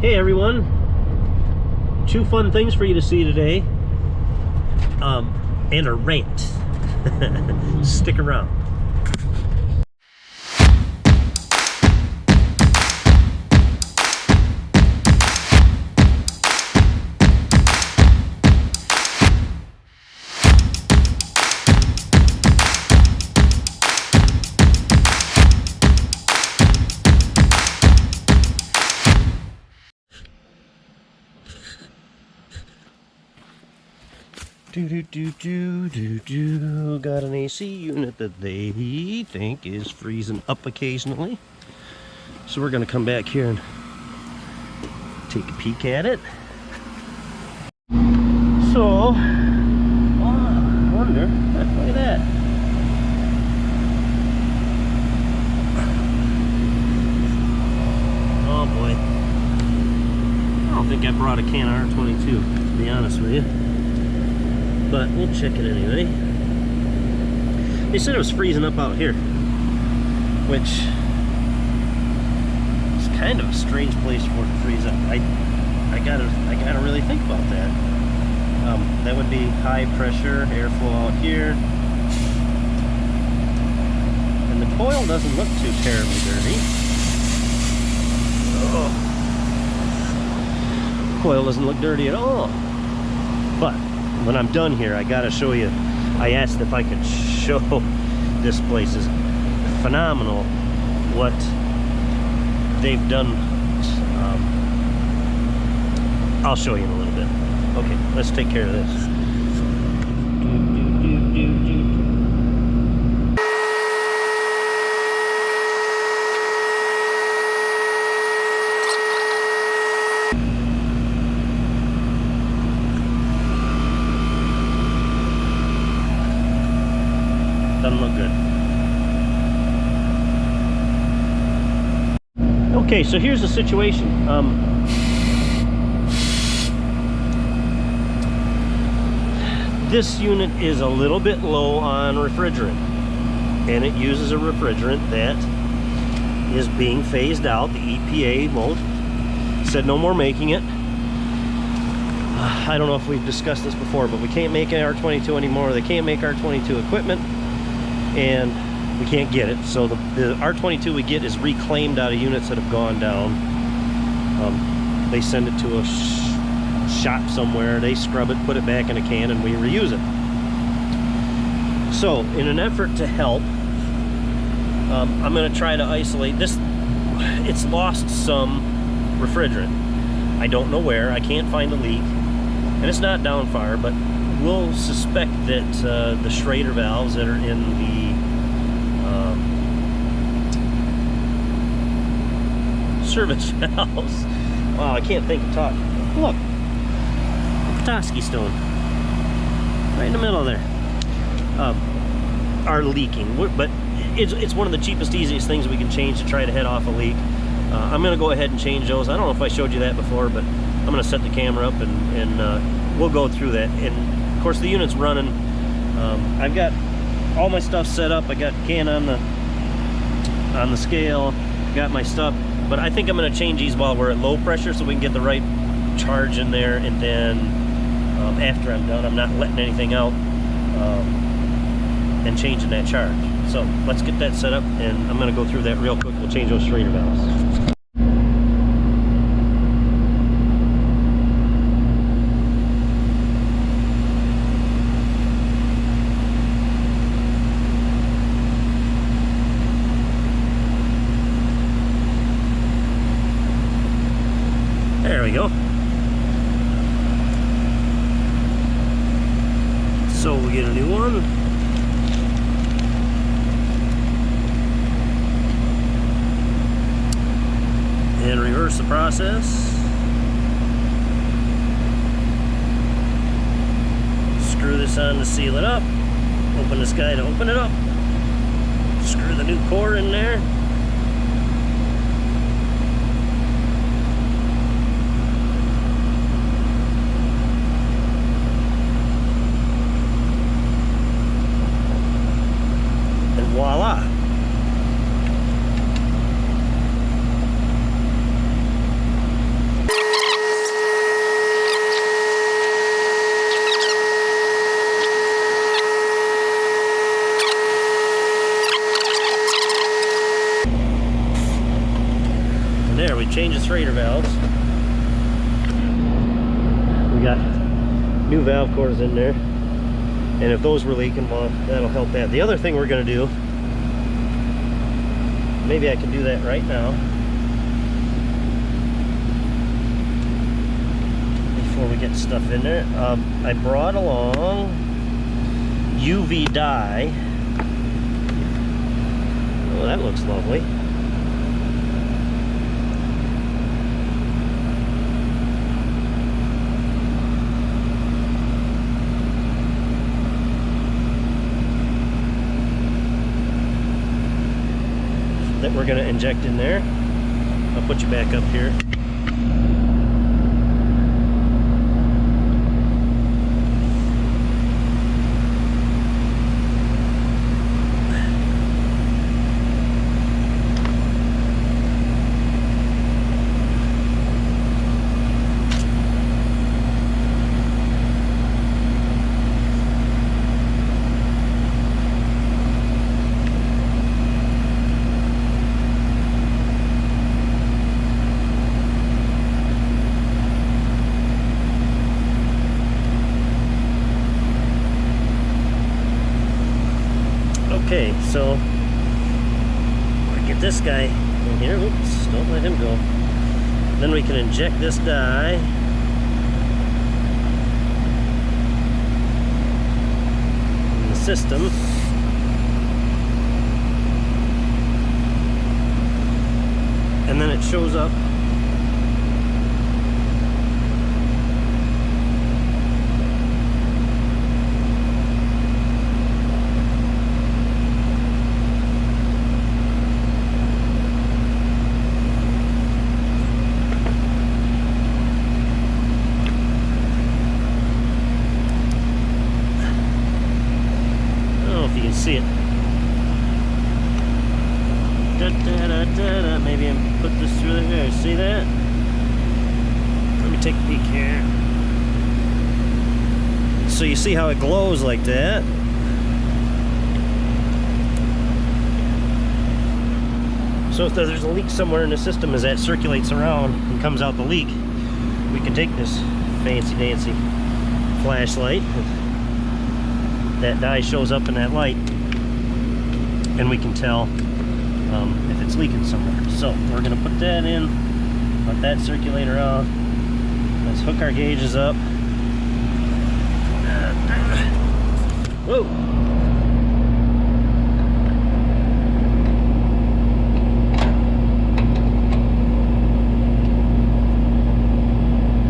Hey everyone, two fun things for you to see today, and a rant. Stick around. Got an AC unit that they think is freezing up occasionally. So we're gonna come back here and take a peek at it. So, I wonder, look at that. Oh boy. I don't think I brought a can of R22, to be honest with you. But we'll check it anyway. They said it was freezing up out here, which is kind of a strange place for it to freeze up. I gotta really think about that. That would be high pressure airflow out here, and the coil doesn't look too terribly dirty. Oh, coil doesn't look dirty at all. But when I'm done here, I gotta show you. I asked if I could show this place is phenomenal what they've done. I'll show you in a little bit. Okay, let's take care of this. Doesn't look good. Okay, so here's the situation. This unit is a little bit low on refrigerant, and it uses a refrigerant that is being phased out. The EPA said no more making it. I don't know if we've discussed this before, but we can't make R22 anymore. They can't make R22 equipment, and we can't get it. So the R22 we get is reclaimed out of units that have gone down. They send it to a shop somewhere, they scrub it, put it back in a can, and we reuse it. So in an effort to help, I'm going to try to isolate this. It's lost some refrigerant. I don't know where. I can't find a leak, and it's not down far, but we'll suspect that the Schrader valves that are in the service valves, wow, I can't think of talking. Look, Petoskey stone, right in the middle there, are leaking. But it's one of the cheapest, easiest things we can change to try to head off a leak. I'm going to go ahead and change those. I don't know if I showed you that before, but I'm going to set the camera up and we'll go through that. And of course the unit's running. I've got all my stuff set up. I got can on the scale, got my stuff, but I think I'm going to change these while we're at low pressure so we can get the right charge in there, and then after I'm done, I'm not letting anything out and changing that charge. So let's get that set up, and I'm going to go through that real quick. We'll change those Schrader valves. There we go. So we get a new one. And reverse the process. Screw this on to seal it up. Open this guy to open it up. Screw the new core in there. Voila. we've changed the Schrader valves. We got new valve cores in there, and if those were leaking, well, that'll help that. The other thing we're going to do, maybe I can do that right now before we get stuff in there. I brought along UV dye. Oh, that looks lovely. That we're going to inject in there. I'll put you back up here. Okay, so we'll get this guy in here. Oops, don't let him go. Then we can inject this dye. In the system. And then it shows up. See it. Maybe I put this through there. See that? Let me take a peek here. So you see how it glows like that. So if there's a leak somewhere in the system as that circulates around and comes out the leak, we can take this fancy dancy flashlight. That dye shows up in that light, and we can tell if it's leaking somewhere. So we're going to put that in, let that circulate around. Let's hook our gauges up. Whoa!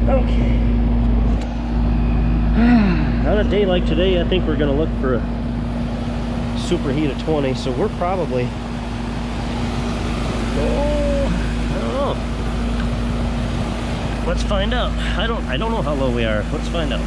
Okay. On a day like today, I think we're going to look for a superheat of 20, so we're probably, I don't know. Let's find out. I don't know how low we are. Let's find out.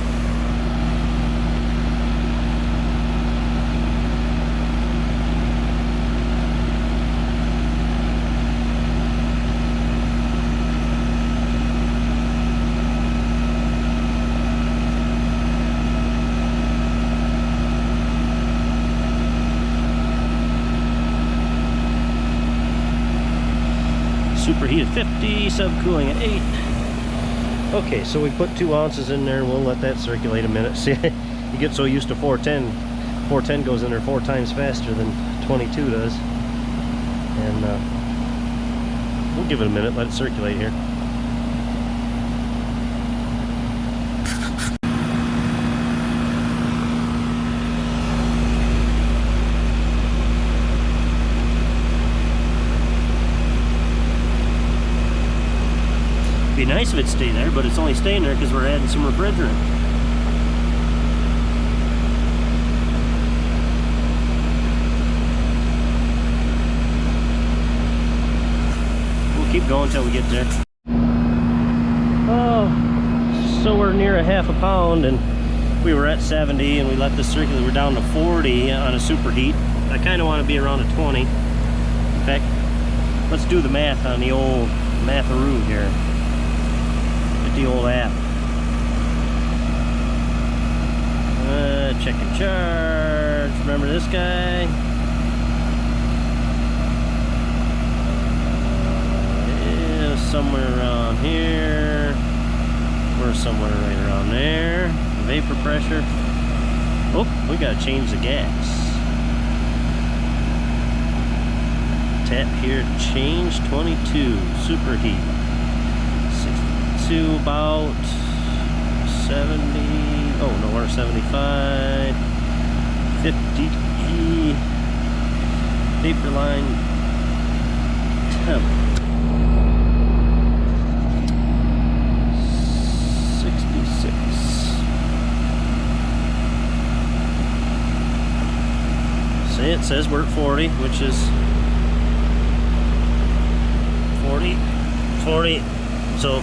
Superheat at 50, subcooling at 8. Okay, so we put 2 ounces in there. We'll let that circulate a minute. See, you get so used to 410. 410 goes in there 4 times faster than 22 does. And we'll give it a minute, let it circulate here. Be nice if it stayed there, but it's only staying there because we're adding some refrigerant. We'll keep going until we get there. Oh, so we're near a half a pound, and we were at 70, and we let this circulate. We're down to 40 on a superheat. I kind of want to be around a 20. In fact, let's do the math on the old Matharoo here. The old app. Check and charge. Remember this guy? Yeah, some somewhere around here. We're somewhere right around there. Vapor pressure. Oh, we gotta change the gas. Tap here, change 22, superheat. 62, about 70, oh no, we're 75, 50, vapor line, temp. 66. See, it says we're at 40, which is 40. So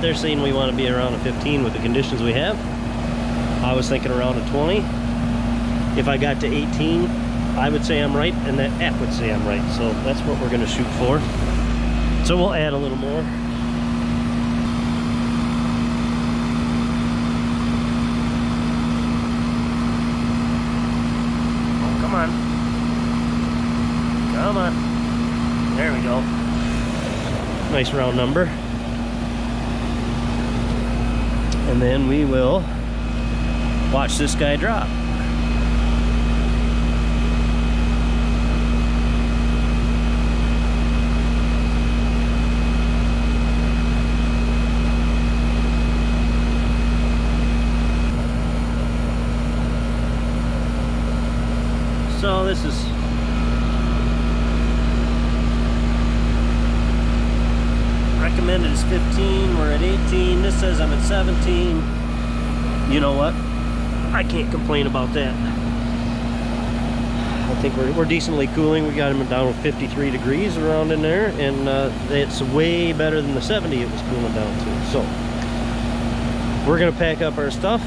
they're saying we want to be around a 15 with the conditions we have. I was thinking around a 20. If I got to 18, I would say I'm right, and that app would say I'm right. So that's what we're going to shoot for. So we'll add a little more. Oh, come on. Come on. There we go. Nice round number. And then we will watch this guy drop. So this is recommended is 15, we're at 18, this says I'm at 17. You know what? I can't complain about that. I think we're decently cooling. We got him down with 53 degrees around in there, and it's way better than the 70 it was cooling down to. So we're gonna pack up our stuff,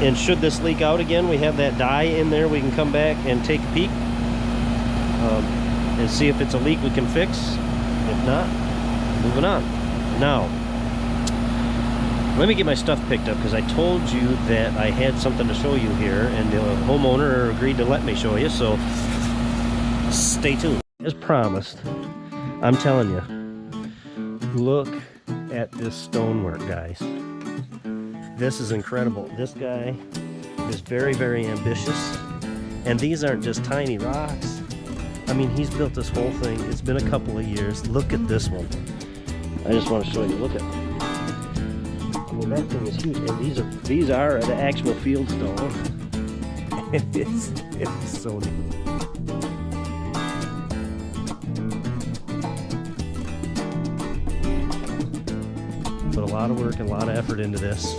and should this leak out again, we have that dye in there. We can come back and take a peek and see if it's a leak we can fix. If not, moving on. Now, let me get my stuff picked up, because I told you that I had something to show you here, and the homeowner agreed to let me show you, so stay tuned. As promised, I'm telling you, look at this stonework, guys. This is incredible. This guy is very, very ambitious, and these aren't just tiny rocks. I mean, he's built this whole thing. It's been a couple of years. Look at this one. I just want to show you. Look at it. I mean, that thing is huge. And these are the actual field stone. It's so neat. Put a lot of work and a lot of effort into this.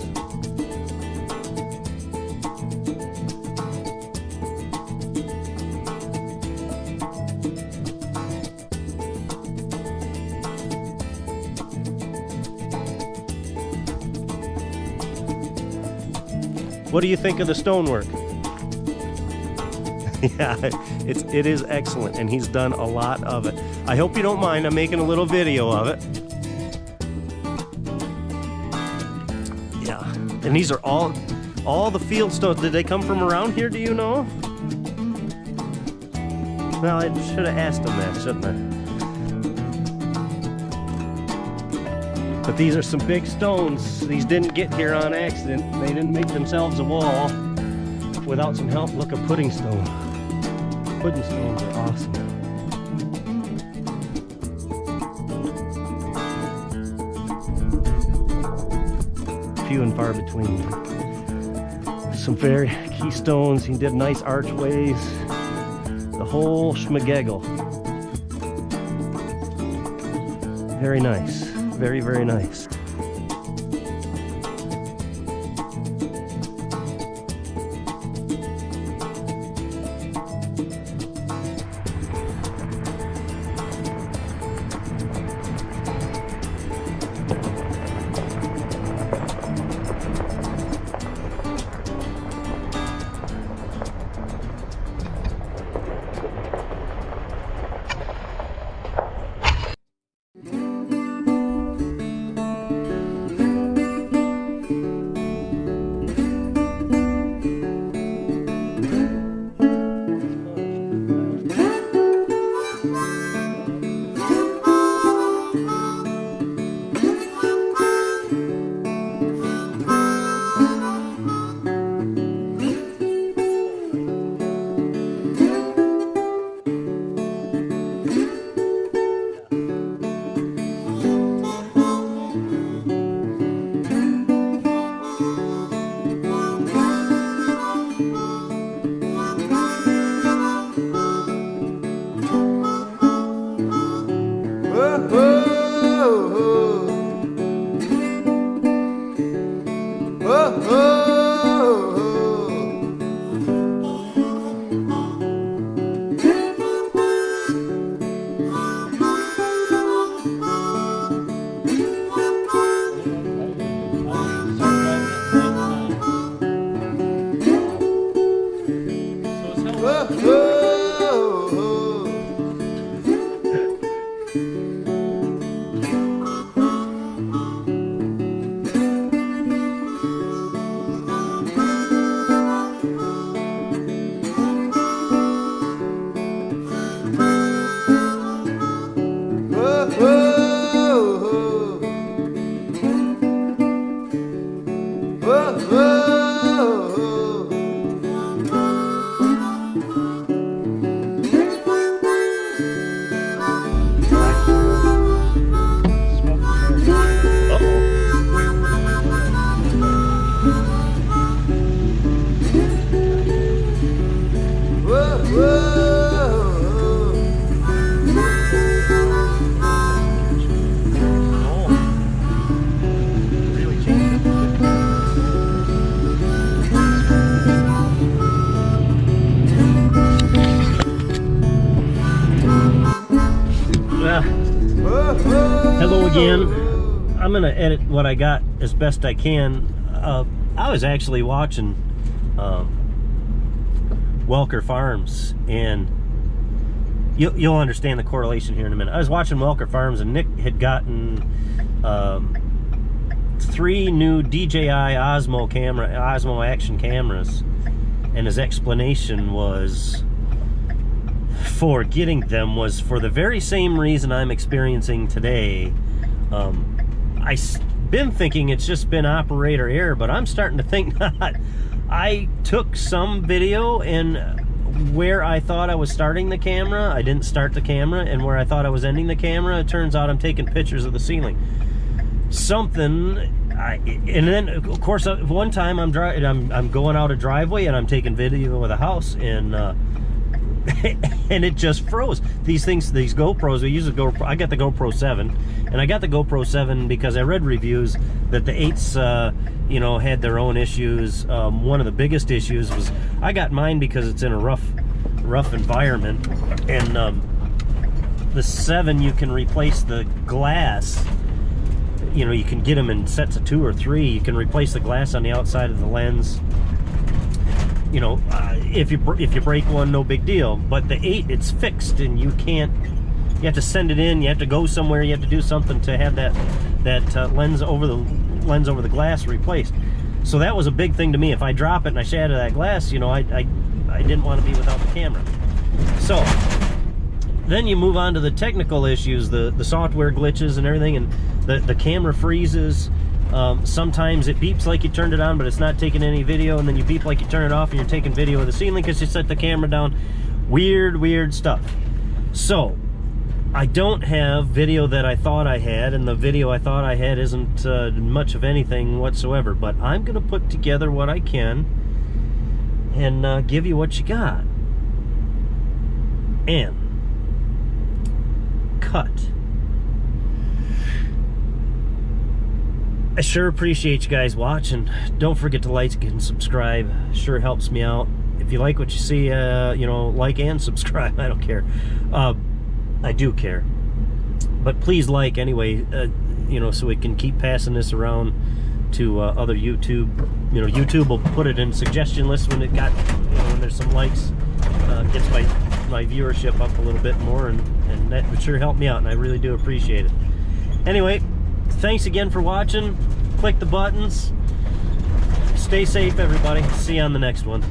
What do you think of the stonework? Yeah, it is excellent, and he's done a lot of it. I hope you don't mind. I'm making a little video of it. Yeah, and these are all the field stones. Did they come from around here? Do you know? Well, I should have asked them that, shouldn't I? But these are some big stones. These didn't get here on accident. They didn't make themselves a wall without some help. Look, a pudding stone. Pudding stones are awesome. Few and far between. Some very key stones. He did nice archways. The whole schmageggle. Very nice. Very, very nice. Hello again. I'm gonna edit what I got as best I can. I was actually watching Welker Farms, and you'll understand the correlation here in a minute. I was watching Welker Farms, and Nick had gotten 3 new DJI Osmo action cameras, and his explanation was for getting them was for the very same reason I'm experiencing today. I've been thinking it's just been operator error, but I'm starting to think not. I took some video, and where I thought I was starting the camera, I didn't start the camera, and where I thought I was ending the camera, it turns out I'm taking pictures of the ceiling. And then of course one time I'm going out a driveway and I'm taking video of the house, and and it just froze. These GoPros, we use a GoPro. I got the GoPro 7, and I got the GoPro 7 because I read reviews that the 8s, you know, had their own issues. One of the biggest issues was I got mine because it's in a rough environment, and the 7, you can replace the glass. You know, you can get them in sets of 2 or 3. You can replace the glass on the outside of the lens. You know, if you break one, no big deal. But the 8, it's fixed, and you have to send it in. You have to go somewhere. You have to do something to have that lens over the glass replaced. So that was a big thing to me. If I drop it and I shatter that glass, you know, I didn't want to be without the camera. So then you move on to the technical issues, the software glitches and everything, and the camera freezes. Sometimes it beeps like you turned it on, but it's not taking any video, and then you beep like you turn it off and you're taking video of the ceiling because you set the camera down. Weird stuff. So I don't have video that I thought I had, and the video I thought I had isn't much of anything whatsoever, but I'm gonna put together what I can and give you what you got. And cut. I sure appreciate you guys watching. Don't forget to like and subscribe. Sure helps me out. If you like what you see, you know, like and subscribe. I don't care. I do care. But please like anyway, you know, so we can keep passing this around to other YouTube. You know, YouTube will put it in suggestion lists when it got, you know, when there's some likes. Gets my viewership up a little bit more, and that would sure help me out, and I really do appreciate it. Anyway, thanks again for watching. Click the buttons. Stay safe, everybody. See you on the next one.